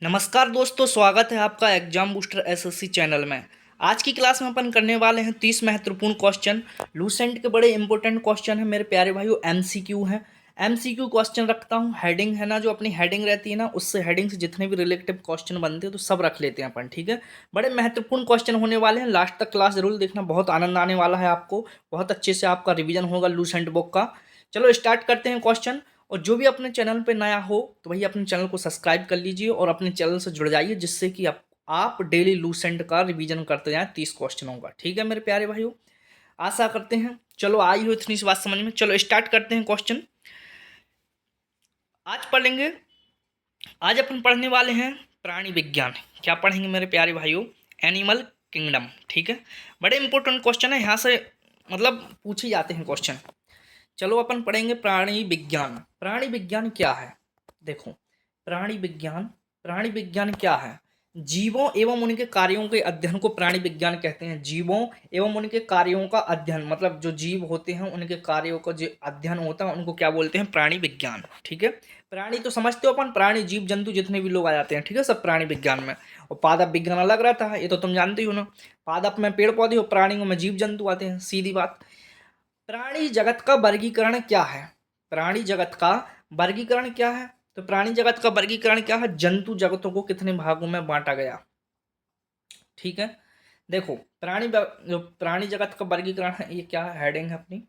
नमस्कार दोस्तों, स्वागत है आपका एग्जाम बूस्टर एसएससी चैनल में। आज की क्लास में अपन करने वाले हैं 30 महत्वपूर्ण क्वेश्चन। लूसेंट के बड़े इंपॉर्टेंट क्वेश्चन हैं मेरे प्यारे भाइयों। एमसीक्यू हैं। एमसीक्यू क्वेश्चन रखता हूं। हेडिंग है ना, जो अपनी हेडिंग रहती है ना, उससे हेडिंग से जितने भी रिलेटेड क्वेश्चन बनते हैं तो सब रख लेते हैं अपन। ठीक है, बड़े महत्वपूर्ण क्वेश्चन होने वाले हैं। लास्ट तक क्लास जरूर देखना, बहुत आनंद आने वाला है आपको। बहुत अच्छे से आपका रिविजन होगा लूसेंट बुक का। चलो स्टार्ट करते हैं क्वेश्चन। और जो भी अपने चैनल पे नया हो तो भैया अपने चैनल को सब्सक्राइब कर लीजिए और अपने चैनल से जुड़ जाइए, जिससे कि आप डेली लूसेंट का रिवीजन करते जाएं 30 क्वेश्चनों का। ठीक है मेरे प्यारे भाइयों, आशा करते हैं चलो आई हो इतनी सी बात समझ में। चलो स्टार्ट करते हैं क्वेश्चन। आज पढ़ेंगे, आज अपन पढ़ने वाले हैं प्राणी विज्ञान। क्या पढ़ेंगे मेरे प्यारे भाइयों? Animal kingdom. ठीक है, बड़े इंपॉर्टेंट क्वेश्चन है, यहाँ से मतलब पूछे जाते हैं क्वेश्चन। चलो अपन पढ़ेंगे प्राणी विज्ञान। प्राणी विज्ञान क्या है? देखो, प्राणी विज्ञान, प्राणी विज्ञान क्या है? जीवों एवं उनके कार्यों के अध्ययन को प्राणी विज्ञान कहते हैं। जीवों एवं उनके कार्यों का अध्ययन, मतलब जो जीव होते हैं उनके कार्यों का जो अध्ययन होता है उनको क्या बोलते हैं? प्राणी विज्ञान। ठीक है, प्राणी तो समझते हो अपन, प्राणी जीव जंतु जितने भी लोग आ जाते हैं, ठीक है, सब प्राणी विज्ञान में। और पादप विज्ञान अलग रहता है, ये तो तुम जानते हो ना। पादप में पेड़ पौधे हो, प्राणियों में जीव जंतु आते हैं, सीधी बात। प्राणी जगत का वर्गीकरण क्या है? प्राणी जगत का वर्गीकरण क्या है? तो प्राणी जगत का वर्गीकरण क्या है? जंतु जगतों को कितने भागों में बांटा गया। ठीक है, देखो जो प्राणी जगत का वर्गीकरण है, ये क्या है? हेडिंग है अपनी।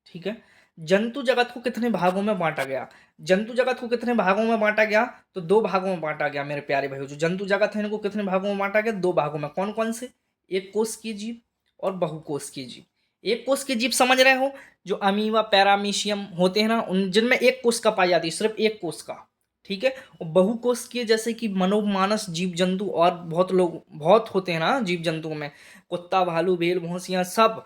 ठीक है, जंतु जगत को कितने भागों में बांटा गया? जंतु जगत को कितने भागों में बांटा गया? तो दो भागों में बांटा गया मेरे प्यारे भाइयों। जो जंतु जगत है इनको कितने भागों में बांटा गया? दो भागों में। कौन कौन से? एक कोष की जीव और बहुकोष की जीव। एक कोष की जीव समझ रहे हो, जो अमीबा पैरामीशियम होते हैं ना, उन जिनमें एक कोष का पाई जाती है, सिर्फ एक कोष का। ठीक है, और बहुकोषीय जैसे कि मनोमानस जीव जंतु और बहुत लोग बहुत होते हैं ना जीव जंतुओं में, कुत्ता भालू भेड़ भैंसियां सब,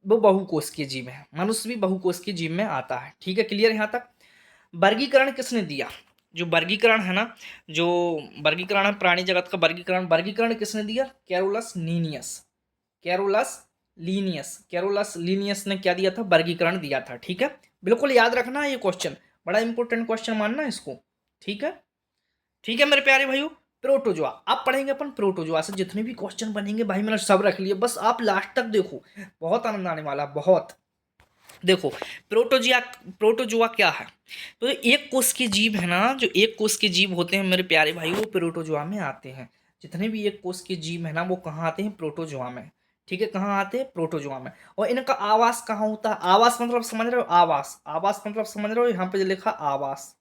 वो बहुकोषीय जीव है। मनुष्य भी बहुकोषीय जीव में आता है। ठीक है, क्लियर यहाँ तक? वर्गीकरण किसने दिया? जो वर्गीकरण है ना, जो वर्गीकरण है प्राणी जगत का वर्गीकरण, वर्गीकरण किसने दिया? Carolus Linnaeus. Carolus Carolus Linnaeus ने क्या दिया था? वर्गीकरण दिया था। ठीक है, बिल्कुल याद रखना ये क्वेश्चन, बड़ा इंपॉर्टेंट क्वेश्चन मानना इसको। ठीक है, ठीक है मेरे प्यारे भाइयों। प्रोटोजोआ आप पढ़ेंगे अपन। प्रोटोजोआ से जितने भी क्वेश्चन बनेंगे भाई मैंने सब रख लिए, बस आप लास्ट तक देखो, बहुत आनंद आने वाला, बहुत। देखो, प्रोटोजिया प्रोटोजोआ क्या है? तो एक कोष के जीव है ना, जो एक कोष के जीव होते हैं मेरे प्यारे भाई, वो प्रोटोजोआ में आते हैं। जितने भी एक कोष के जीव है ना, वो कहाँ आते हैं? प्रोटोजोआ में। ठीक है, कहाँ आते हैं? प्रोटोजोआ में। और इनका आवास कहाँ होता है? आवास मतलब समझ रहे हो? आवास, आवास मतलब समझ रहे हो? यहाँ पे जो लिखा आवास।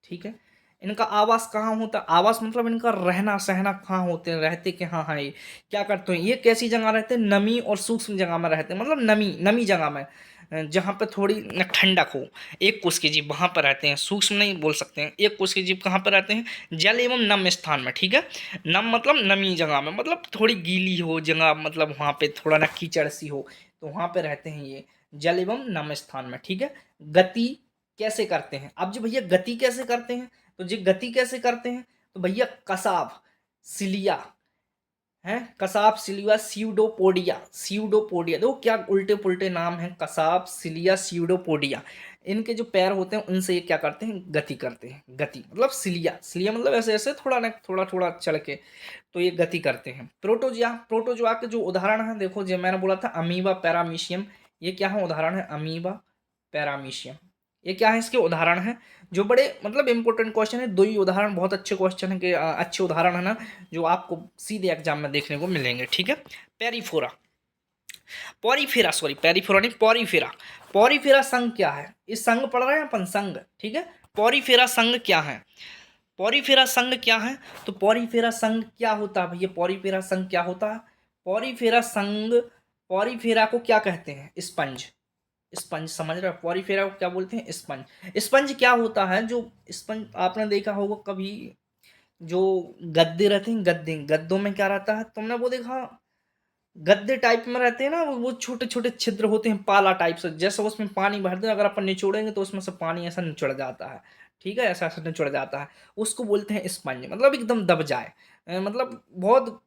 ठीक है, इनका आवास कहाँ होता है? आवास मतलब इनका रहना सहना कहाँ होते हैं, रहते कहाँ हैं, ये क्या करते हैं, ये कैसी जगह रहते हैं? नमी और सूक्ष्म जगह में रहते हैं, मतलब नमी नमी जगह में, जहाँ पे थोड़ी न ठंडक हो। एक कोष के जीव वहाँ पर रहते हैं, सूक्ष्म नहीं बोल सकते हैं। एक कोष के जीव कहाँ पर रहते हैं? जल एवं नम स्थान में। ठीक है, नम मतलब नमी जगह में, मतलब थोड़ी गीली हो जगह, मतलब वहाँ पे थोड़ा ना कीचड़ सी हो, तो वहाँ पे रहते हैं ये जल एवं नम स्थान में। ठीक है, गति कैसे करते हैं? अब जो भैया गति कैसे करते हैं, तो जी गति कैसे करते हैं? तो भैया कसाव सिलिया है, कसाब सिलिया सीउडोपोडिया। सीउडोपोडिया देखो क्या उल्टे पुल्टे नाम है, कसाब सिलिया सीउडोपोडिया। इनके जो पैर होते हैं उनसे ये क्या करते हैं? गति करते हैं। गति मतलब सिलिया, सिलिया मतलब ऐसे ऐसे थोड़ा ना थोड़ा थोड़ा चल के, तो ये गति करते हैं। प्रोटोजोआ, प्रोटोजोआ के जो उदाहरण है देखो, जो मैंने बोला था अमीबा पैरामीशियम, ये क्या है? उदाहरण है अमीबा पैरामीशियम। ये क्या है? इसके उदाहरण है। जो बड़े मतलब इंपॉर्टेंट क्वेश्चन है, दो ही उदाहरण बहुत अच्छे क्वेश्चन है के अच्छे उदाहरण है ना, जो आपको सीधे एग्जाम में देखने को मिलेंगे। ठीक है, पेरीफोरा, पॉरीफेरा, सॉरी पेरीफोरा नहीं, पॉरीफेरा। पॉरीफेरा संघ क्या है? इस संघ पढ़ रहे हैं अपन, संघ। ठीक है, पॉरीफेरा संघ क्या है? पॉरीफेरा संघ क्या है? तो पॉरीफेरा संघ क्या होता है भैया? पॉरीफेरा संघ क्या होता है? पॉरीफेरा संघ, पॉरीफेरा को क्या कहते हैं? स्पंज। स्पंज समझ रहे हो? पॉरीफेरा को क्या बोलते हैं? स्पंज। स्पंज क्या होता है? जो स्पंज आपने देखा होगा कभी, जो गद्दे रहते हैं, गद्दे, गद्दों में क्या रहता है? तुमने वो देखा, गद्दे टाइप में रहते हैं ना, वो छोटे छोटे छिद्र होते हैं पाला टाइप से, जैसे उसमें पानी भर दें, अगर अपन निचोड़ेंगे तो उसमें से पानी ऐसा निचड़ जाता है। ठीक है, ऐसा ऐसा निचड़ जाता है, उसको बोलते हैं स्पंज। मतलब एकदम दब जाए, मतलब बहुत,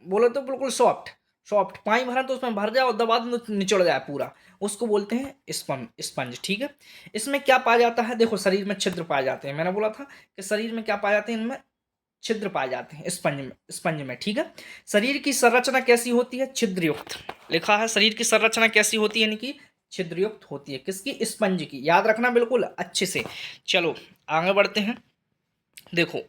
बोले तो बिल्कुल सॉफ्ट। सॉफ्ट पानी भरा तो उसमें भर जाए और दबा दो तो निचड़ जाए पूरा, उसको बोलते हैं स्पंज। स्पंज। ठीक है, इसमें क्या पाया जाता है? देखो शरीर में छिद्र पाए जाते हैं, मैंने बोला था कि शरीर में क्या पाए जाते हैं, इनमें छिद्र पाए जाते हैं स्पंज में, ठीक है। शरीर की संरचना कैसी होती है? छिद्रयुक्त। लिखा है शरीर की संरचना कैसी होती है, यानी कि छिद्रयुक्त होती है। किसकी? स्पंज की। याद रखना बिल्कुल अच्छे से। चलो आगे बढ़ते हैं। देखो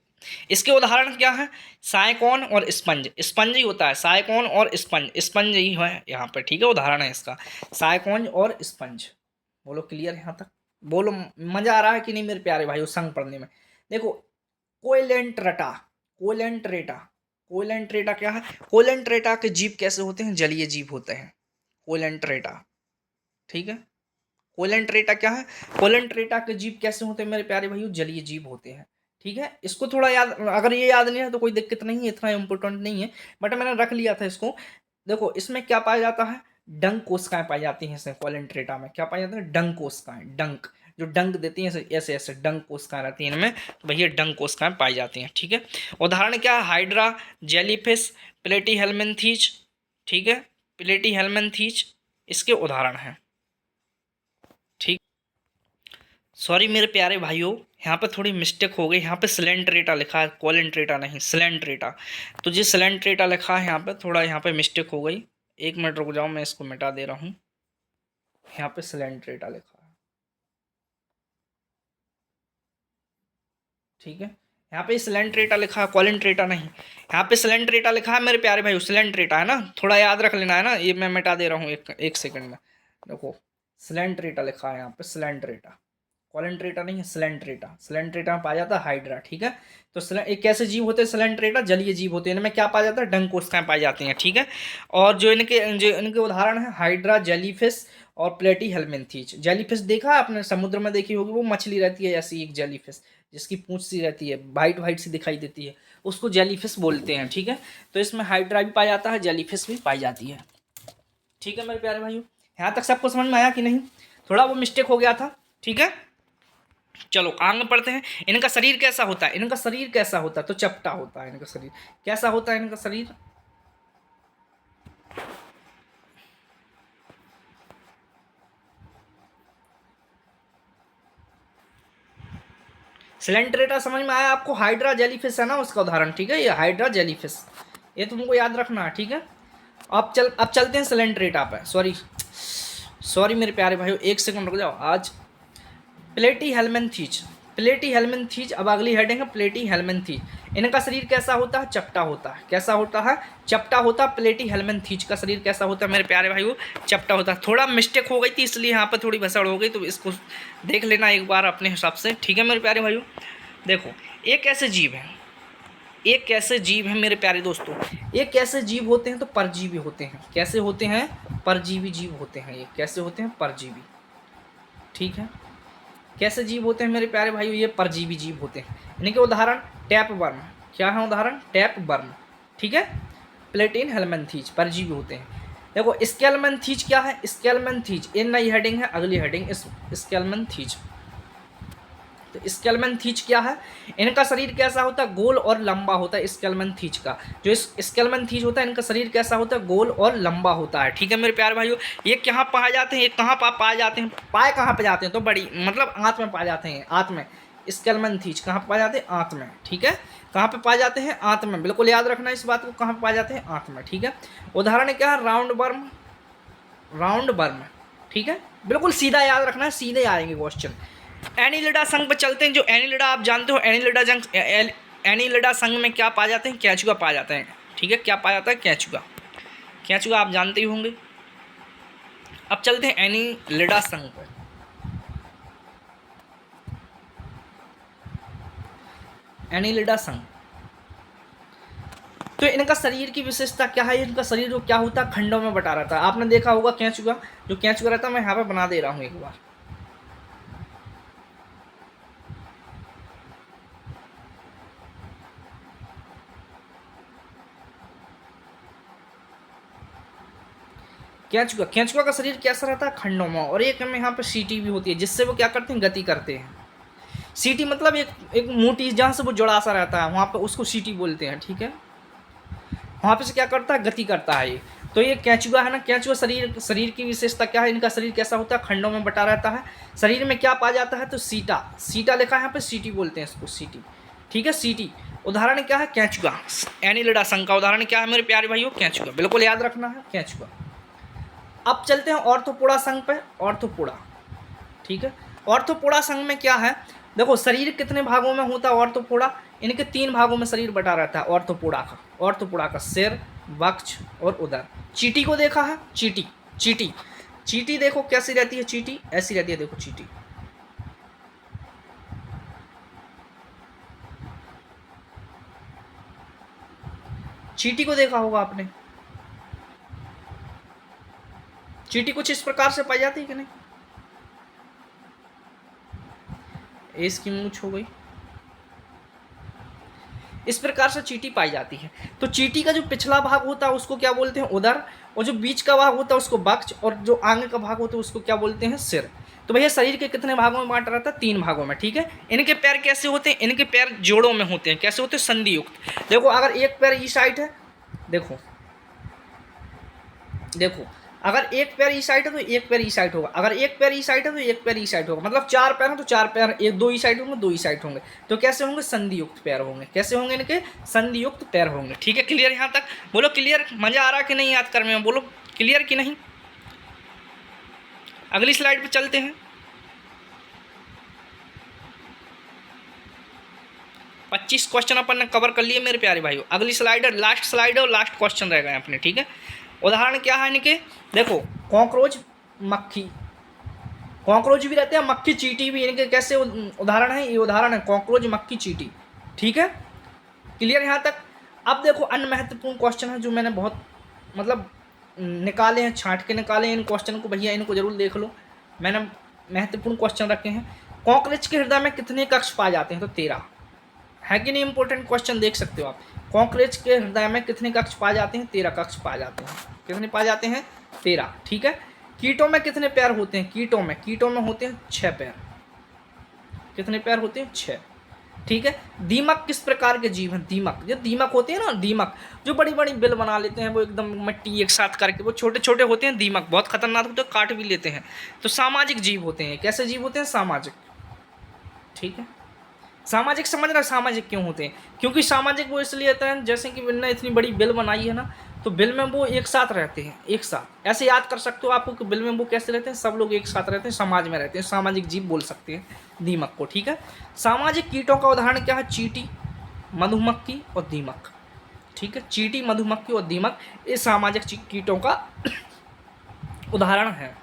इसके उदाहरण क्या है? साइकोन और स्पंज। स्पंज ही होता है, साइकोन और स्पंज, स्पंज ही है यहाँ पे, ठीक है। उदाहरण है इसका साइकोन और स्पंज। बोलो क्लियर यहाँ तक? बोलो मजा आ रहा है कि नहीं मेरे प्यारे भाइयों संग पढ़ने में? देखो कोइलेंट्रेटा, कोइलेंट्रेटा, कोइलेंट्रेटा क्या है? कोइलेंट्रेटा के जीव कैसे होते हैं? जलीय जीव होते हैं कोइलेंट्रेटा, ठीक है। कोइलेंट्रेटा क्या है? कोइलेंट्रेटा के जीव कैसे होते हैं मेरे प्यारे भाइयों? जलीय जीव होते हैं, ठीक है। इसको थोड़ा याद, अगर ये याद नहीं है तो कोई दिक्कत नहीं है, इतना इम्पोर्टेंट नहीं है, बट मैंने रख लिया था इसको। देखो इसमें क्या पाया जाता है? डंक कोशिकाएं पाई जाती हैं इसमें। कोइलेंट्रेटा में क्या पाया जाता है? डंक कोशिकाएं। डंक जो डंक देती हैं ऐसे ऐसे डंक कोशिकाएं रहती हैं इनमें, तो भैया डंक कोशिकाएं पाई जाती हैं, ठीक है। उदाहरण क्या है? हाइड्रा, जेलीफिश, प्लेटीहेल्मिन्थीज, ठीक है। प्लेटीहेल्मिन्थीज इसके उदाहरण हैं, ठीक। सॉरी मेरे प्यारे भाइयों, यहाँ पे थोड़ी मिस्टेक हो गई। यहाँ पे सिलेंट्रेटा लिखा है, कोलेंट्रेटा नहीं, सिलेंट्रेटा। तो जी सिलेंट्रेटा लिखा है यहाँ पे, थोड़ा यहाँ पे मिस्टेक हो गई। एक मिनट रुक जाओ, मैं इसको मिटा दे रहा हूँ। यहाँ पे सिलेंट्रेटा लिखा है, ठीक है। यहाँ पे सिलेंट्रेटा लिखा है, कोलेंट्रेटा नहीं। यहाँ पे सिलेंट्रेटा लिखा है मेरे प्यारे भाइयों, सिलेंट्रेटा है ना, थोड़ा याद रख लेना है ना। ये मैं मिटा दे रहा हूँ एक सेकंड में। देखो सिलेंट्रेटा लिखा है यहाँ पे, सिलेंट्रेटा, कोलेंट्रेटा नहीं है, सिलेंट्रेटा। सिलेंट्रेटा में पाया जाता है हाइड्रा, ठीक है। तो एक कैसे जीव होते हैं? सिलेंट्रेटा जलीय जीव होते हैं। इनमें क्या पाया जाता है? डंक कोशिकाएं पाई जाती हैं, ठीक है। और जो इनके उदाहरण है हाइड्रा, जेलीफिश और प्लेटीहेल्मिन्थीज। जेलीफिश देखा है आपने, समुद्र में देखी होगी, वो मछली रहती है ऐसी एक जेलीफिश, जिसकी पूंछ सी रहती है, वाइट वाइट सी दिखाई देती है, उसको जेलीफिश बोलते हैं, ठीक है। तो इसमें हाइड्रा भी पाया जाता है, जेलीफिश भी पाई जाती है, ठीक है मेरे प्यारे भाइयों। यहाँ तक सबको समझ में आया कि नहीं? थोड़ा वो मिस्टेक हो गया था, ठीक है। चलो आगे पढ़ते हैं। इनका शरीर कैसा होता है? इनका शरीर कैसा होता है? तो चपटा होता है इनका शरीर। कैसा होता है इनका शरीर? सिलेंट्रेटा समझ में आया आपको? हाइड्रा जेलीफिश है ना उसका उदाहरण, ठीक है। ये हाइड्रा जेलीफिश, ये तुमको याद रखना है, ठीक है। अब चलते हैं सिलेंट्रेटा पे। सॉरी मेरे प्यारे भाइयों, एक सेकंड रुक जाओ। आज प्लेटीहेल्मिन्थीज, प्लेटीहेल्मिन्थीज। अब अगली हेडिंग है प्लेटीहेल्मिन्थीज। इनका शरीर कैसा होता है? चपटा होता है। कैसा होता है? चपटा होता है। प्लेटीहेल्मिन्थीज का शरीर कैसा होता है मेरे प्यारे भाइयों? चपटा होता है। थोड़ा मिस्टेक हो गई थी इसलिए यहाँ पर थोड़ी भसड़ हो गई, तो इसको देख लेना एक बार अपने हिसाब से, ठीक है मेरे प्यारे भाइयों। देखो एक ऐसे जीव है, एक कैसे जीव है मेरे प्यारे दोस्तों, एक कैसे जीव होते हैं? तो परजीवी होते हैं। कैसे होते हैं? परजीवी जीव होते हैं। ये कैसे होते हैं? परजीवी, ठीक है। कैसे जीव होते हैं मेरे प्यारे भाइयों? ये परजीवी जीव होते हैं। इनके उदाहरण टैप वर्म। क्या है उदाहरण? टैप वर्म, ठीक है। प्लेटीहेल्मिन्थीज परजीवी होते हैं। देखो स्केल्मन्थीज क्या है? स्केल्मन्थीज ये नई हेडिंग है, अगली हेडिंग स्केल्मन्थीज। तो स्केल्मन्थीज क्या है? इनका शरीर कैसा होता है? गोल और लंबा होता है स्केल्मन्थीज का। जो स्केल्मन्थीज होता है इनका शरीर कैसा होता है? गोल और लंबा होता है, ठीक है मेरे प्यारे भाइयों। ये कहाँ पाए जाते हैं? ये कहाँ पाए जाते हैं? पाए कहाँ पे जाते हैं? तो बड़ी मतलब आंत में पाए जाते हैं, आंत में। स्केल्मन्थीज कहाँ पाए जाते हैं? आंत में, ठीक है। कहाँ पे पाए जाते हैं? आंत में। बिल्कुल याद रखना इस बात को, कहाँ पे पाए जाते हैं? आंत में, ठीक है। उदाहरण क्या है? राउंड वर्म, राउंड वर्म, ठीक है। बिल्कुल सीधा याद रखना है, सीधे आएंगे क्वेश्चन। एनिलिडा संघ पर चलते हैं। जो एनिलिडा आप जानते हो, एनिलिडा संघ में क्या पाए जाते हैं? कैचुआ पाए जाते हैं, ठीक है। क्या पाया जाता है? कैचुआ। कैचुआ आप जानते ही होंगे। अब चलते हैं एनिलिडा संघ पर। एनिलिडा संघ, तो इनका शरीर की विशेषता क्या है? इनका शरीर जो क्या होता है? खंडों में बटा रहता है। आपने देखा होगा कैचुआ, जो कैचुआ रहता है, मैं यहाँ पे बना दे रहा हूँ एक बार। केंचुआ का शरीर कैसा रहता है? खंडों में। और एक में यहाँ पे सीटी भी होती है, जिससे वो क्या करते हैं? गति करते हैं। सीटी मतलब एक मोटी, जहाँ से वो जुड़ा सा रहता है वहाँ पे उसको सीटी बोलते हैं, ठीक है। वहाँ पे से क्या करता है? गति करता है ये। तो ये केंचुआ है ना, केंचुआ शरीर की विशेषता क्या है? इनका शरीर कैसा होता है? खंडों में बटा रहता है। शरीर में क्या पाया जाता है? तो सीटा, सीटा लिखा है यहाँ पे, सीटी बोलते हैं इसको, सीटी, ठीक है। सीटी उदाहरण क्या है? केंचुआ। एनिलिडा संघ का उदाहरण क्या है मेरे प्यारे भाइयों? केंचुआ। बिल्कुल याद रखना है, केंचुआ। अब चलते हैं ऑर्थोपोडा संघ पे। ऑर्थोपोडा, ठीक है। ऑर्थोपोडा संघ में क्या है? देखो शरीर कितने भागों में होता है ऑर्थोपोडा? इनके 3 भागों में शरीर बटा रहता है ऑर्थोपोडा का। ऑर्थोपोडा का सिर, वक्ष और उदर। चींटी को देखा है? चींटी, चींटी, चींटी देखो कैसी रहती है? चींटी ऐसी रहती है, देखो चींटी। चींटी को देखा होगा आपने। चींटी कुछ इस प्रकार से पाई जाती है कि नहीं? इसकी मूंछ हो गई, इस प्रकार से चींटी पाई जाती है। तो चींटी का जो पिछला भाग होता है उसको क्या बोलते हैं? उदर। और जो बीच का भाग होता है उसको वक्ष, और जो आगे का भाग होता है उसको क्या बोलते हैं? सिर। तो भैया शरीर के कितने भागों में बांटा रहता है? 3 भागों में, ठीक है। इनके पैर कैसे होते हैं? इनके पैर जोड़ों में होते हैं। कैसे होते हैं? संधि युक्त। देखो अगर एक पैर इस साइड है, देखो देखो, अगर एक पैर ई साइड है तो एक पैर ई साइड होगा, अगर एक पैर ई साइड है तो एक पैर ई साइड होगा। मतलब 4 पैर हैं तो 4 पैर, एक 2 ई साइड होंगे, 2 ई साइड होंगे। तो कैसे होंगे? संधि युक्त पैर होंगे। कैसे होंगे? इनके संधि युक्त पैर होंगे, ठीक है। क्लियर यहाँ तक? बोलो क्लियर। मजा आ रहा कि नहीं याद करने में? बोलो क्लियर कि नहीं? अगली स्लाइड पे चलते हैं। 25 क्वेश्चन अपन ने कवर कर लिए मेरे प्यारे भाइयों। अगली स्लाइड है, लास्ट स्लाइड है और लास्ट क्वेश्चन रह गए अपने, ठीक है। उदाहरण क्या है इनके? देखो कॉकरोच, मक्खी, कॉकरोच भी रहते हैं, मक्खी, चींटी भी। इनके कैसे उदाहरण है? ये उदाहरण है कॉकरोच, मक्खी, चींटी, ठीक है। क्लियर यहाँ तक? अब देखो अन्य महत्वपूर्ण क्वेश्चन है जो मैंने बहुत मतलब निकाले हैं, छांट के निकाले हैं इन क्वेश्चन को। भैया इनको जरूर देख लो, मैंने महत्वपूर्ण क्वेश्चन रखे हैं। कॉकरोच के हृदय में कितने कक्ष पाए जाते हैं? तो 13 है कि नहीं? इंपॉर्टेंट क्वेश्चन देख सकते हो आप। कॉकरोच के हृदय में कितने कक्ष पाए जाते हैं? 13 कक्ष पाए जाते हैं। कितने पाए जाते हैं? 13, ठीक है। कीटों में कितने पैर होते हैं? कीटों में होते हैं 6 पैर। कितने पैर होते हैं? 6, ठीक है। दीमक किस प्रकार के जीव हैं? दीमक, जो दीमक होते हैं ना, दीमक जो बड़ी बड़ी बिल बना लेते हैं, वो एकदम मिट्टी एक साथ करके, वो छोटे छोटे होते हैं दीमक, बहुत खतरनाक होते हैं, काट भी लेते हैं। तो सामाजिक जीव होते हैं। कैसे जीव होते हैं? सामाजिक, ठीक है। सामाजिक समझ रहा? सामाजिक क्यों होते हैं? क्योंकि सामाजिक वो इसलिए होते हैं, जैसे कि बिल ने इतनी बड़ी बिल बनाई है ना, तो बिल में वो एक साथ रहते हैं, एक साथ। ऐसे याद कर सकते हो आपको कि बिल में वो कैसे रहते हैं? सब लोग एक साथ रहते हैं, समाज में रहते हैं, सामाजिक जीव बोल सकते हैं दीमक को, ठीक है। सामाजिक कीटों का उदाहरण क्या है? चींटी, मधुमक्खी और दीमक, ठीक है। चींटी, मधुमक्खी और दीमक, ये सामाजिक कीटों का उदाहरण है।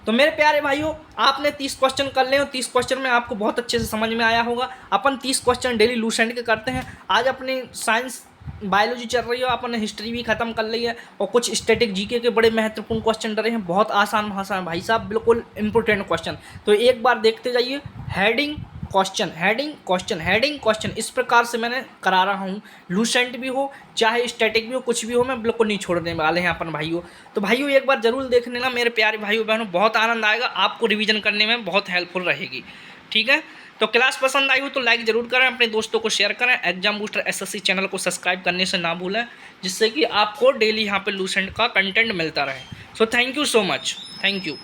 तो मेरे प्यारे भाइयों, आपने 30 क्वेश्चन कर ले और 30 क्वेश्चन में आपको बहुत अच्छे से समझ में आया होगा। अपन 30 क्वेश्चन डेली लूसेंट के करते हैं। आज अपनी साइंस बायोलॉजी चल रही है, अपन ने हिस्ट्री भी खत्म कर ली है, और कुछ स्टैटिक जीके के बड़े महत्वपूर्ण क्वेश्चन डरे हैं। बहुत आसान भाषा में भाई साहब, बिल्कुल इंपॉर्टेंट क्वेश्चन। तो एक बार देखते जाइए। Heading question, heading question, heading question, इस प्रकार से मैंने करा रहा हूँ। लूसेंट भी हो चाहे स्टैटिक भी हो, कुछ भी हो, मैं बिल्कुल नहीं छोड़ने वाले हैं अपन भाइयों। तो भाइयों एक बार जरूर देख लेना मेरे प्यारे भाइयों बहनों, बहुत आनंद आएगा आपको, रिवीजन करने में बहुत हेल्पफुल रहेगी, ठीक है। तो क्लास पसंद आई हो तो लाइक जरूर करें, अपने दोस्तों को शेयर करें। एग्जाम बूस्टर एसएससी चैनल को सब्सक्राइब करने से ना भूलें, जिससे कि आपको डेली यहाँ पे लूसेंट का कंटेंट मिलता रहे। So thank you so much, thank you.